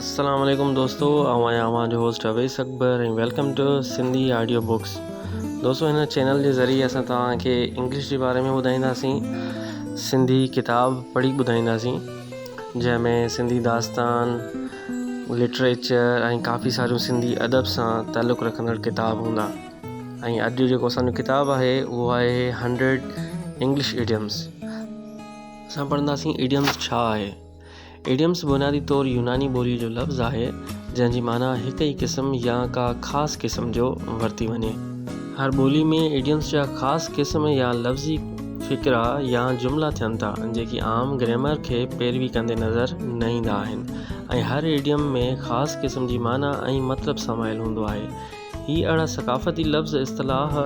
अस्सलाम वालेकुम दोस्तों, आवां जो होस्ट अवैस अकबर ऐं welcome to Sindhi audio books. दोस्तों, हिन चैनल जे ज़रिए असां तव्हांखे इंग्लिश जे बारे में ॿुधाईंदासीं, सिंधी किताब पढ़ी ॿुधाईंदासीं जंहिंमें सिंधी दास्तान, लिटरेचर ऐं काफ़ी सारियूं सिंधी अदब सां ताल्लुक़ु रखंदड़ किताब हूंदा। ऐं अॼु जेको असांजो किताबु आहे उहो आहे 100 इंग्लिश इडियम्स। असां पढ़ंदासीं इडियम्स छा आहे। इडियम्स बुनियादी तौरु यूनानी ॿोली जो लफ़्ज़ आहे जंहिंजी माना हिकु ई क़िस्म या का ख़ासि क़िस्म जो वरिती वञे। हर ॿोली में इडियम्स जा ख़ासि क़िस्म या लफ़्ज़ी फ़िक्रा या जुमिला थियनि था जेकी आम ग्रामर खे पैरवी कंदे नज़र न ईंदा आहिनि ऐं हर इडियम में ख़ासि क़िस्म जी माना ऐं मतिलबु समायल हूंदो आहे। ही अहिड़ा सक़ाफ़ती लफ़्ज़ इस्तलाह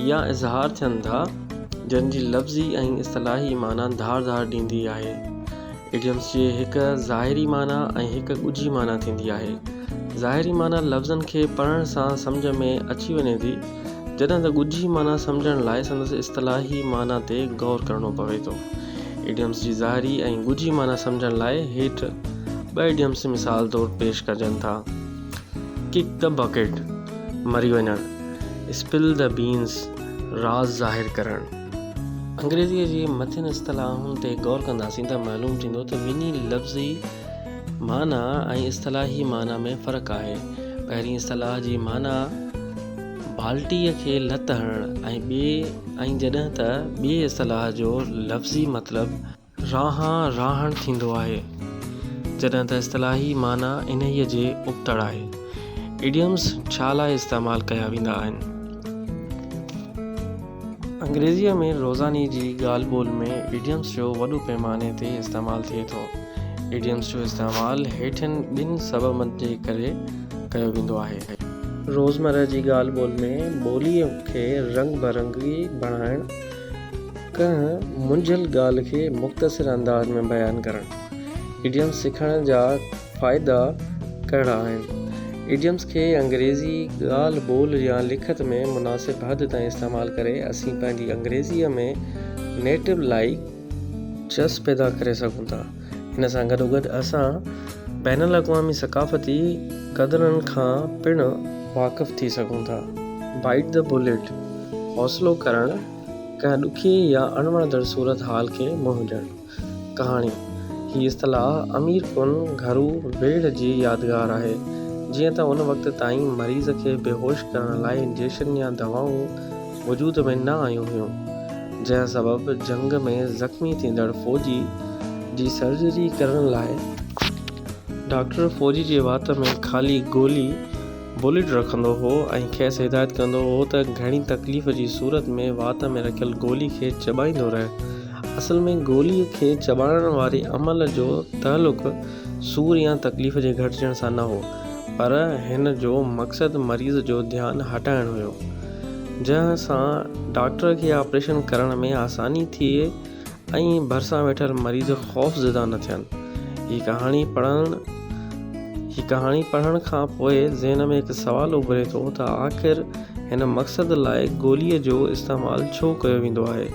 या इज़हार थियनि था जंहिंजी लफ़्ज़ी ऐं इस्तलाही माना धार ॾींदी आहे। इडियम्स जी हिकु ज़ाहिरी माना ऐं हिकु ॻुझी माना थींदी आहे। ज़ाहिरी माना लफ़्ज़नि खे पढ़ण सां सम्झ में अची वञे थी, जॾहिं त ॻुझी माना सम्झण लाइ संदसि इस्तलाही माना ते गौर करणो पवे थो। इडियम्स जी ज़ाहिरी ऐं ॻुझी माना सम्झण लाइ हेठि ॿ इडियम्स मिसाल तौरु पेश कजनि था। किक द बकेट मरी वञणु, स्पिल द बीन्स राज़ ज़ाहिर करणु। अंग्रेज़ीअ जी मथियनि इस्तलाहुनि ते गौर कंदासीं त मालूम थींदो त ॿिन्ही लफ़्ज़ी माना ऐं इस्तलाही माना में फ़र्क़ु आहे। पहिरीं इस्तलाह जी माना बाल्टीअ खे लत हणणु ऐं जॾहिं त ॿिए इस्तलाह जो लफ़्ज़ी मतिलबु राहण थींदो आहे, जॾहिं त इस्तलाही माना इन्हीअ जे उबतड़ आहे। इडियम्स छा लाइ इस्तेमालु कया वेंदा आहिनि। अंग्रेज़ीअ में रोज़ानी जी ॻाल्हि ॿोल में इडियम्स जो वॾो पैमाने ते इस्तेमालु थिए थो। इडियम्स जो इस्तेमालु हेठियुनि ॿिनि सबबनि जे करे कयो वेंदो आहे। रोज़मर्रा जी ॻाल्हि ॿोल में ॿोलीअ खे रंग बरंगी बणाइणु, कंहिं मुंझियल ॻाल्हि खे मुख़्तसिर अंदाज़ में बयानु करणु। इडियम्स सिखण जा फ़ाइदा कहिड़ा आहिनि। इडियम्स खे अंग्रेज़ी ॻाल्हि ॿोल या लिखत में मुनासिब हद ताईं इस्तेमालु करे असीं पंहिंजी अंग्रेज़ीअ में नेटिव लाइक जस पैदा करे सघूं था। हिन सां गॾोगॾु असां बैनुल अक़वामी सक़ाफ़ती क़दरनि खां पिणु वाक़ुफ़ु थी सघूं था। बाइट द बुलेट हौसलो करणु, कंहिं ॾुखी या अणवणंदड़ सूरत हाल खे मुंहुं ॾियणु। कहाणी ही इस्तलाह अमीर कुन घरू वेड़ जी यादगार आहे। जीअं त उन वक़्त ताईं मरीज़ खे बेहोश करण लाइ इंजेक्शन या दवाऊं वजूद में न आयूं हुयूं, जंहिं सबबु जंग में ज़ख़्मी थींदड़ फ़ौजी जी सर्जरी करण लाइ डॉक्टर फ़ौजी जे वात में ख़ाली गोली बुलेट रखंदो हो ऐं खेसि हिदायत कंदो हो त घणी तकलीफ़ जी सूरत में वात में रखियल गोली खे चॿाईंदो रहे। असल में गोलीअ खे चॿाइण वारे अमल जो ताल्लुक़ु सूर या तकलीफ़ जे घटिजण सां न हो, पर हिन जो मक़सदु मरीज़ जो ध्यानु हटाइणु हुयो, जंहिं सां डॉक्टर खे ऑपरेशन करण में आसानी थिए ऐं भरिसां वेठल मरीज़ ख़ौफ़ज़दा न थियनि। हीअ कहाणी पढ़ण खां पोइ ज़हन में हिकु सुवालु उभिरे थो त आख़िर हिन मक़सद लाइ गोलीअ जो इस्तेमालु छो कयो वेंदो आहे।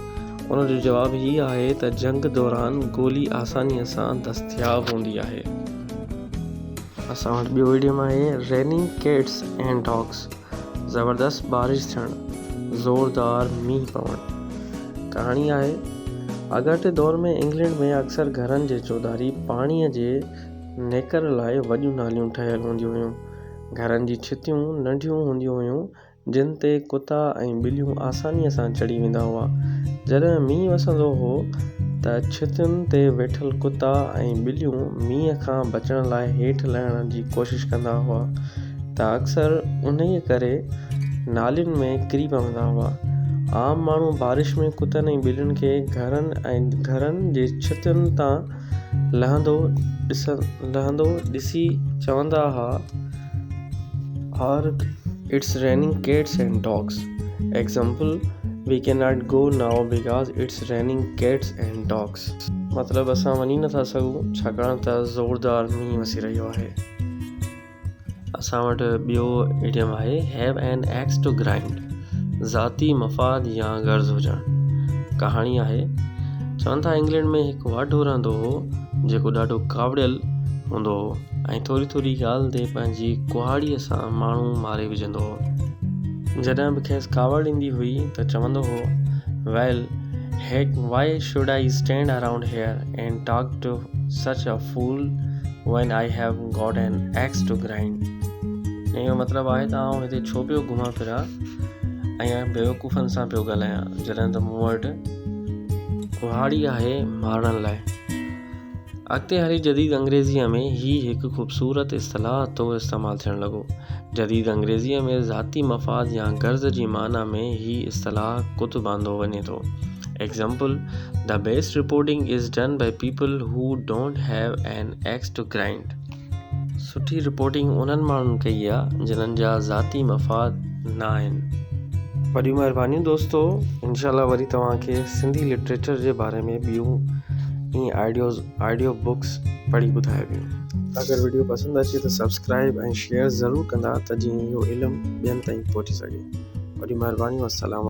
उन जो जवाबु हीअ आहे त जंग दौरान गोली आसानीअ सां दस्तयाबु हूंदी आहे। असां वटि ॿियो इडियम आहे रेनिंग कैट्स एंड डॉग्स। ज़बरदस्त बारिश थियणु, ज़ोरदार मींहुं पवणु। कहाणी आहे अॻिते दौर में इंग्लैंड में अक्सर घरनि जे चौधारी पाणीअ जे नेकर लाइ वॾियूं नालियूं ठहियल हूंदियूं हुयूं। घरनि जी छितियूं नंढियूं हूंदियूं हुयूं जिन ते कुता ऐं ॿिलियूं आसानीअ सां चढ़ी वेंदा हुआ। जॾहिं मींहुं वसंदो हो त छितियुनि ते वेठल कुता ऐं ॿिलियूं मींहं खां बचण लाइ हेठि लहण जी कोशिशि कंदा हुआ त अक्सर उन्हीअ करे नालियुनि में किरी पवंदा हुआ। आम माण्हू बारिश में कुतनि ऐं ॿिलियुनि खे घरनि जे छितियुनि तां लहंदो ॾिसी चवंदा हुआ, और it's raining cats and dogs. Example, we cannot go now because it's raining cats and dogs। मतिलबु असां वञी नथा सघूं छाकाणि त ज़ोरदार मींहुं वसी रहियो आहे। असां वटि ॿियो इडियम आहे have an axe to grind. ज़ाती मफ़ाद या गर्ज़ हुजणु। कहाणी आहे चवनि था इंग्लैंड में हिकु वाढो रहंदो हो जेको ॾाढो कावड़ियल हूंदो हो ऐं थोरी थोरी ॻाल्हि ते पंहिंजी कुहाड़ीअ सां माण्हू मारे विझंदो हो। जॾहिं बि खेसि कावड़ ईंदी हुई त चवंदो हो, वेल heck, why should I stand around here and talk to such a fool when I have got an axe to grind? इहो मतिलबु आहे त आउं हिते छो पियो घुमां फिरां ऐं बेवकूफ़नि सां पियो ॻाल्हायां जॾहिं त मूं वटि कुहाड़ी आहे मारण लाइ। अॻिते हली जदीद अंग्रेज़ीअ में ही हिकु ख़ूबसूरत इस्तिलाह तौरु इस्तेमालु थियणु लॻो। जदीद अंग्रेज़ीअ में ज़ाती मफ़ाद या गर्ज़ जी माना में ही इस्तिलाह कुतु बांदो वञे थो। Example, the best reporting is done by people who don't have an axe to grind. सुठी रिपोर्टिंग उन्हनि माण्हुनि कई आहे जिन्हनि जा ज़ाती मफ़ाद न आहिनि। वॾियूं महिरबानियूं दोस्तो, इंशाल्लाह वरी तव्हांखे सिंधी लिटरेचर जे बारे में ॿियूं ईअं ऑडियो बुक्स पढ़ी ॿुधाइबियूं। अगरि वीडियो पसंदि अचे त सब्सक्राइब ऐं शेयर ज़रूरु कंदा त जीअं इहो इल्मु ॿियनि ताईं पहुची सघे। वॾियूं महिरबानियूं। अस्सलाम।